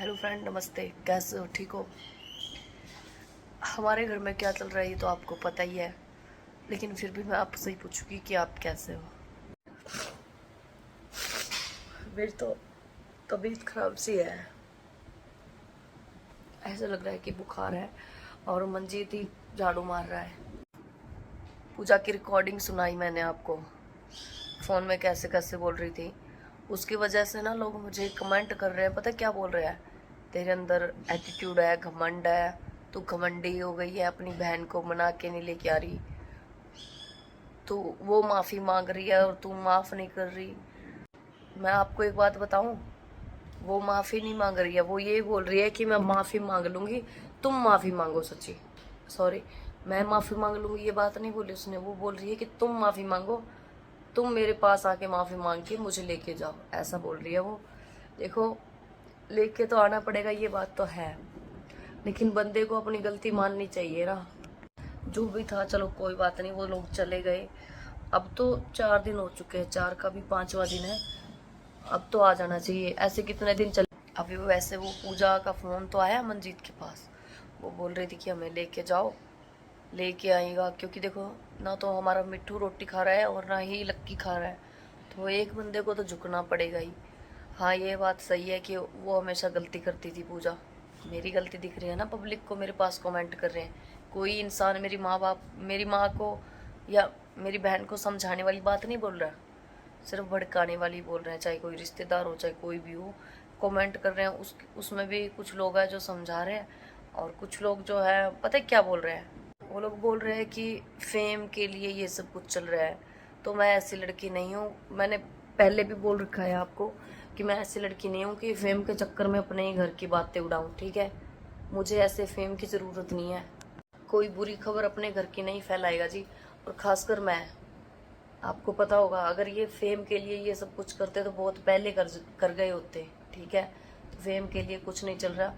Hello friend, नमस्ते। कैसे हो? ठीक हो? हमारे घर में क्या चल रहा है ये तो आपको पता ही है, लेकिन फिर भी मैं आपसे ही पूछूंगी कि आप कैसे हो। मेरी तो तबीयत खराब सी है। ऐसा लग रहा है कि बुखार है और मंजीत ही झाड़ू मार रहा है। पूजा की रिकॉर्डिंग सुनाई मैंने आपको, फ़ोन में कैसे कैसे बोल रही थी। उसकी वजह से ना लोग मुझे कमेंट कर रहे हैं, पता क्या बोल रहे हैं? तेरे अंदर एटीट्यूड है, घमंड है, तू घमंडी हो गई है, अपनी बहन को मना के नहीं लेके आ रही, तो वो माफ़ी मांग रही है और तू माफ़ नहीं कर रही। मैं आपको एक बात बताऊं, वो माफ़ी नहीं मांग रही है, वो ये बोल रही है कि मैं माफ़ी मांग लूंगी, तुम माफ़ी मांगो। सच्ची सॉरी, मैं माफ़ी मांग लूंगी ये बात नहीं बोली उसने, वो बोल रही है कि तुम माफ़ी मांगो, तुम मेरे पास आके माफ़ी मांग के मुझे लेके जाओ, ऐसा बोल रही है वो। देखो, लेके तो आना पड़ेगा, ये बात तो है, लेकिन बंदे को अपनी गलती माननी चाहिए ना। जो भी था चलो कोई बात नहीं, वो लोग चले गए। अब तो 4 दिन हो चुके हैं, 4 का भी 5वां दिन है। अब तो आ जाना चाहिए, ऐसे कितने दिन चले। अभी वैसे वो पूजा का फोन तो आया मंजीत के पास, वो बोल रही थी कि हमें लेके जाओ, लेके आएगा, क्योंकि देखो ना तो हमारा मिट्टू रोटी खा रहा है और ना ही लक्की खा रहा है, तो एक बंदे को तो झुकना पड़ेगा ही। हाँ, ये बात सही है कि वो हमेशा गलती करती थी पूजा। मेरी गलती दिख रही है ना, पब्लिक को मेरे पास कमेंट कर रहे हैं। कोई इंसान मेरी माँ को या मेरी बहन को समझाने वाली बात नहीं बोल रहा, सिर्फ भड़काने वाली बोल रहे हैं, चाहे कोई रिश्तेदार हो चाहे कोई भी हो। कमेंट कर रहे हैं, उसमें भी कुछ लोग हैं जो समझा रहे हैं और कुछ लोग जो है पता है क्या बोल रहे हैं। वो लोग बोल रहे हैं कि फेम के लिए ये सब कुछ चल रहा है, तो मैं ऐसी लड़की नहीं हूँ। मैंने पहले भी बोल रखा है आपको कि मैं ऐसी लड़की नहीं हूँ कि फेम के चक्कर में अपने ही घर की बातें उड़ाऊँ, ठीक है? मुझे ऐसे फेम की ज़रूरत नहीं है। कोई बुरी खबर अपने घर की नहीं फैलाएगा जी, और ख़ासकर मैं। आपको पता होगा, अगर ये फेम के लिए ये सब कुछ करते तो बहुत पहले कर गए होते, ठीक है? तो फेम के लिए कुछ नहीं चल रहा।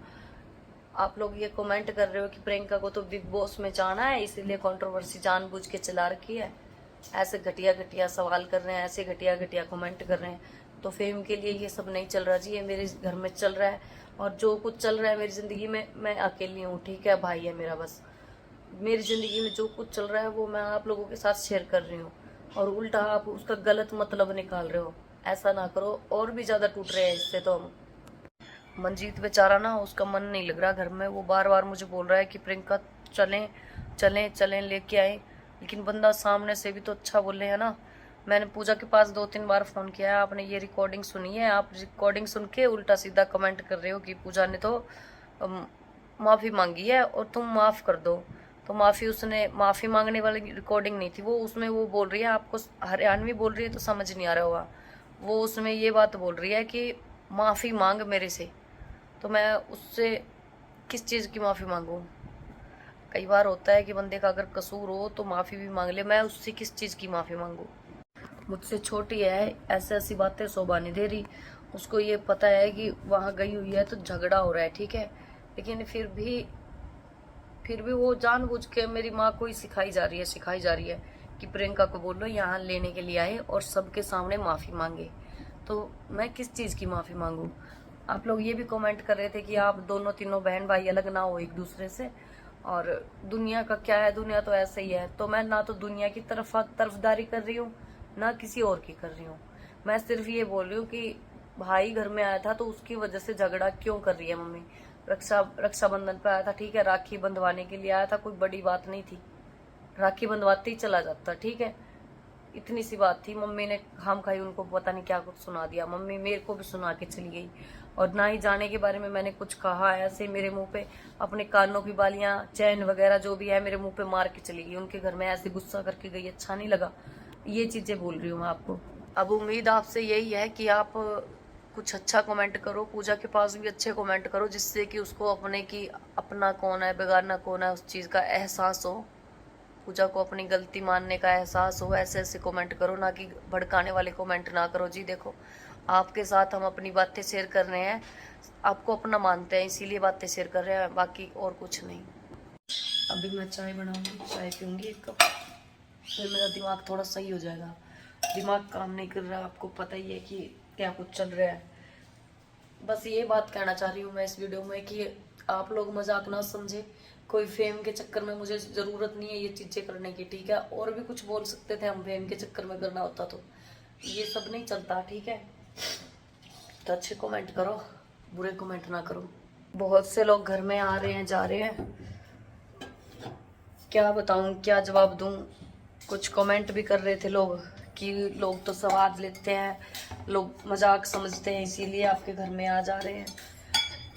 आप लोग ये कमेंट कर रहे हो कि प्रियंका को तो बिग बॉस में जाना है, इसीलिए कंट्रोवर्सी जानबूझ के चला रखी है। ऐसे घटिया घटिया सवाल कर रहे हैं, ऐसे घटिया घटिया कमेंट कर रहे हैं। तो फेम के लिए ये सब नहीं चल रहा जी, ये मेरे घर में चल रहा है। और जो कुछ चल रहा है मेरी ज़िंदगी में, मैं अकेली हूँ, ठीक है? भाई है मेरा बस। मेरी ज़िंदगी में जो कुछ चल रहा है वो मैं आप लोगों के साथ शेयर कर रही हूँ, और उल्टा आप उसका गलत मतलब निकाल रहे हो। ऐसा ना करो, और भी ज़्यादा टूट रहे हैं इससे तो हम। मंजीत बेचारा ना, उसका मन नहीं लग रहा घर में, वो बार बार मुझे बोल रहा है कि प्रियंका चलें चलें चलें, लेके आए, लेकिन बंदा सामने से भी तो अच्छा बोले है ना। मैंने पूजा के पास 2-3 बार फ़ोन किया है, आपने ये रिकॉर्डिंग सुनी है? आप रिकॉर्डिंग सुन के उल्टा सीधा कमेंट कर रहे हो कि पूजा ने तो माफ़ी मांगी है और तुम माफ़ कर दो। तो माफ़ी, उसने माफ़ी मांगने वाली रिकॉर्डिंग नहीं थी वो, उसमें वो बोल रही है, आपको हरियाणवी बोल रही है तो समझ नहीं आ रहा होगा। वो उसमें ये बात बोल रही है कि माफ़ी मांग मेरे से, तो मैं उससे किस चीज़ की माफ़ी मांगूं? कई बार होता है कि बंदे का अगर कसूर हो तो माफ़ी भी मांग ले, मैं उससे किस चीज़ की माफ़ी मांगूं? मुझसे छोटी है, ऐसे ऐसी बातें शोभा नहीं दे रही। उसको ये पता है कि वहाँ गई हुई है तो झगड़ा हो रहा है, ठीक है? लेकिन फिर भी वो जानबूझ के मेरी माँ को ही सिखाई जा रही है कि प्रियंका को बोलो यहाँ लेने के लिए आए और सबके सामने माफ़ी मांगे। तो मैं किस चीज़ की माफ़ी मांगूं? आप लोग ये भी कमेंट कर रहे थे कि आप दोनों तीनों बहन भाई अलग ना हो एक दूसरे से, और दुनिया का क्या है, दुनिया तो ऐसे ही है। तो मैं ना तो दुनिया की तरफदारी कर रही हूँ, ना किसी और की कर रही हूँ। मैं सिर्फ ये बोल रही हूँ कि भाई घर में आया था तो उसकी वजह से झगड़ा क्यों कर रही है मम्मी? रक्षाबंधन पे आया था, ठीक है, राखी बंधवाने के लिए आया था, कोई बड़ी बात नहीं थी, राखी बंधवाते ही चला जाता, ठीक है? इतनी सी बात थी। मम्मी ने खाम खाई उनको पता नहीं क्या कुछ सुना दिया, मम्मी मेरे को भी सुना के चली गई। और ना ही जाने के बारे में मैंने कुछ कहा, ऐसे मेरे मुंह पे अपने कानों की बालियां, चैन वगैरह जो भी है मेरे मुंह पे मार के चली गई। उनके घर में ऐसे गुस्सा करके गई, अच्छा नहीं लगा। ये चीजें बोल रही हूँ मैं आपको। अब उम्मीद आपसे यही है कि आप कुछ अच्छा कमेंट करो, पूजा के पास भी अच्छे कमेंट करो, जिससे कि उसको अपने की अपना कौन है बेगाना कौन है उस चीज़ का एहसास हो, पूजा को अपनी गलती मानने का एहसास हो। ऐसे ऐसे कमेंट करो, ना कि भड़काने वाले कमेंट ना करो जी। देखो, आपके साथ हम अपनी बातें शेयर कर रहे हैं, आपको अपना मानते हैं इसीलिए बातें शेयर कर रहे हैं, बाकी और कुछ नहीं। अभी मैं चाय बनाऊंगी, चाय पीऊंगी 1 कप, फिर मेरा दिमाग थोड़ा सही हो जाएगा। दिमाग काम नहीं कर रहा, आपको पता ही है कि क्या कुछ चल रहा है। बस ये बात कहना चाह रही हूँ मैं इस वीडियो में कि आप लोग मजाक ना समझे। कोई फेम के चक्कर में मुझे जरूरत नहीं है ये चीजें करने की, ठीक है। और भी कुछ बोल सकते थे हम, फेम के चक्कर में करना होता तो। ये सब नहीं चलता, ठीक है। तो अच्छे कमेंट करो, बुरे कमेंट ना करो। बहुत से लोग घर में आ रहे हैं, जा रहे हैं, क्या बताऊं, क्या जवाब दूं। कुछ कमेंट भी कर रहे थे लोग कि लोग तो स्वाद लेते हैं, लोग मजाक समझते हैं, इसीलिए आपके घर में आ जा रहे हैं।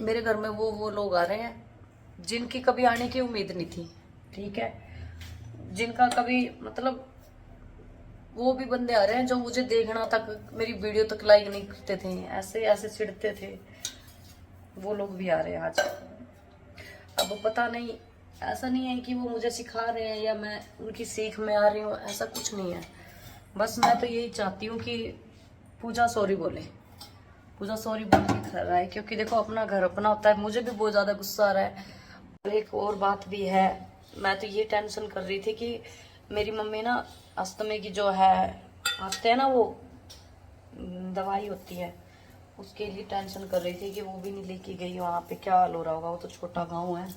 मेरे घर में वो लोग आ रहे हैं जिनकी कभी आने की उम्मीद नहीं थी, ठीक है। जिनका कभी मतलब वो भी बंदे आ रहे हैं जो मुझे देखना तक, मेरी वीडियो तक लाइक नहीं करते थे, ऐसे ऐसे चिढ़ते थे, वो लोग भी आ रहे हैं आज। अब पता नहीं, ऐसा नहीं है कि वो मुझे सिखा रहे हैं या मैं उनकी सीख में आ रही हूँ, ऐसा कुछ नहीं है। बस मैं तो यही चाहती हूँ कि पूजा सॉरी बोले, पूजा सॉरी बोल के कर रहा है, क्योंकि देखो अपना घर अपना होता है। मुझे भी बहुत ज़्यादा गुस्सा आ रहा है। और एक और बात भी है, मैं तो ये टेंशन कर रही थी कि मेरी मम्मी ना अस्थमे की जो है आते हैं ना, वो दवाई होती है, उसके लिए टेंशन कर रही थी कि वो भी नहीं लेके गई। वहाँ पे क्या हाल हो रहा होगा, वो तो छोटा गाँव है।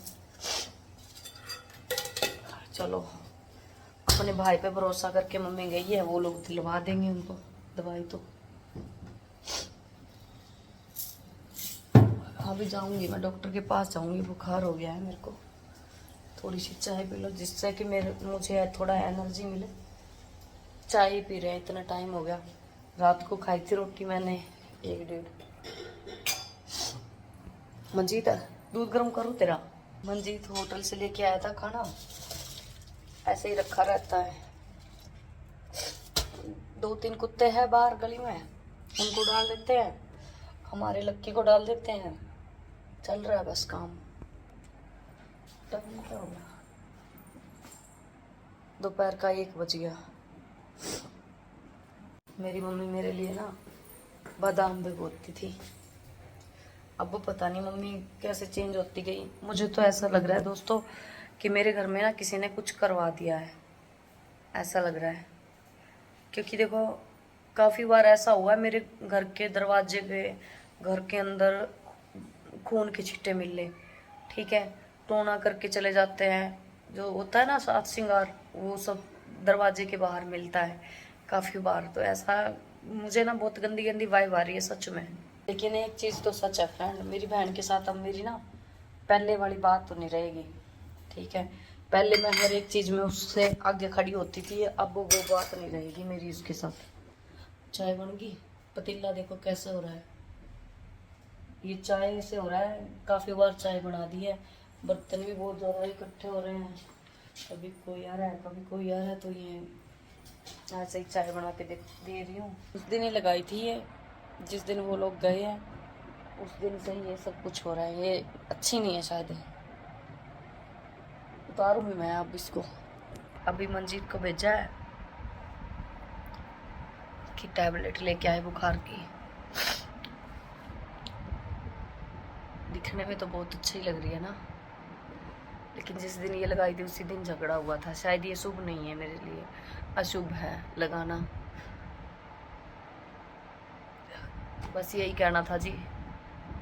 चलो अपने भाई पे भरोसा करके मम्मी गई है, वो लोग दिलवा देंगे उनको दवाई। तो अभी जाऊंगी मैं डॉक्टर के पास जाऊंगी, बुखार हो गया है मेरे को। थोड़ी सी चाय पी लो जिससे कि मुझे थोड़ा एनर्जी मिले। चाय पी रहे हैं, इतना टाइम हो गया। रात को खाई थी रोटी मैंने 1-1.5। मंजीत दूध गर्म करूँ तेरा? मंजीत होटल से लेके आया था खाना, ऐसे ही रखा रहता है। 2-3 कुत्ते हैं बाहर गली में, उनको डाल देते हैं, हमारे लक्की को डाल देते हैं। चल रहा है बस काम। टाइम क्या हो गया? दोपहर का 1 बज गया। मेरी मम्मी मेरे लिए ना बादाम भिगोती थी, अब वो पता नहीं मम्मी कैसे चेंज होती गई। मुझे तो ऐसा लग रहा है दोस्तों कि मेरे घर में ना किसी ने कुछ करवा दिया है, ऐसा लग रहा है। क्योंकि देखो काफ़ी बार ऐसा हुआ है मेरे घर के दरवाजे पे, घर के अंदर खून के छिट्टे मिले, ठीक है। टोना करके चले जाते हैं, जो होता है ना सात श्रृंगार, वो सब दरवाजे के बाहर मिलता है काफ़ी बार। तो ऐसा मुझे ना बहुत गंदी गंदी वाइब आ रही है सच में। लेकिन एक चीज़ तो सच है फ्रेंड, मेरी बहन के साथ अब मेरी ना पहले वाली बात तो नहीं रहेगी, ठीक है। पहले मैं हर एक चीज़ में उससे आगे खड़ी होती थी, अब वो बात नहीं रहेगी मेरी उसके साथ। चाय बन गई, पतीला देखो कैसे हो रहा है, ये चाय से हो रहा है। काफ़ी बार चाय बना दी है, बर्तन भी बहुत ज़्यादा इकट्ठे हो रहे हैं। कभी कोई आ रहा है, कभी कोई आ रहा है, तो ये ऐसे ही चाय बना के दे रही हूँ। उस दिन ही लगाई थी ये, जिस दिन वो लोग गए हैं उस दिन से ही ये सब कुछ हो रहा है। ये अच्छी नहीं है शायद, उतारूंगी मैं अब इसको। अभी मंजीत को भेजा है कि टैबलेट लेके आए बुखार की। दिखने में तो बहुत अच्छी लग रही है ना, लेकिन जिस दिन ये लगाई थी उसी दिन झगड़ा हुआ था। शायद ये शुभ नहीं है मेरे लिए, अशुभ है लगाना। बस यही कहना था जी।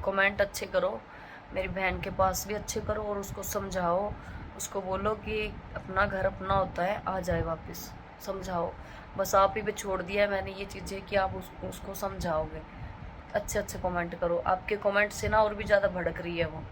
कमेंट अच्छे करो, मेरी बहन के पास भी अच्छे करो और उसको समझाओ, उसको बोलो कि अपना घर अपना होता है, आ जाए वापस, समझाओ। बस आप ही पे छोड़ दिया है मैंने ये चीज़ें कि आप उसको समझाओगे। अच्छे अच्छे कमेंट करो, आपके कमेंट से ना और भी ज़्यादा भड़क रही है वो।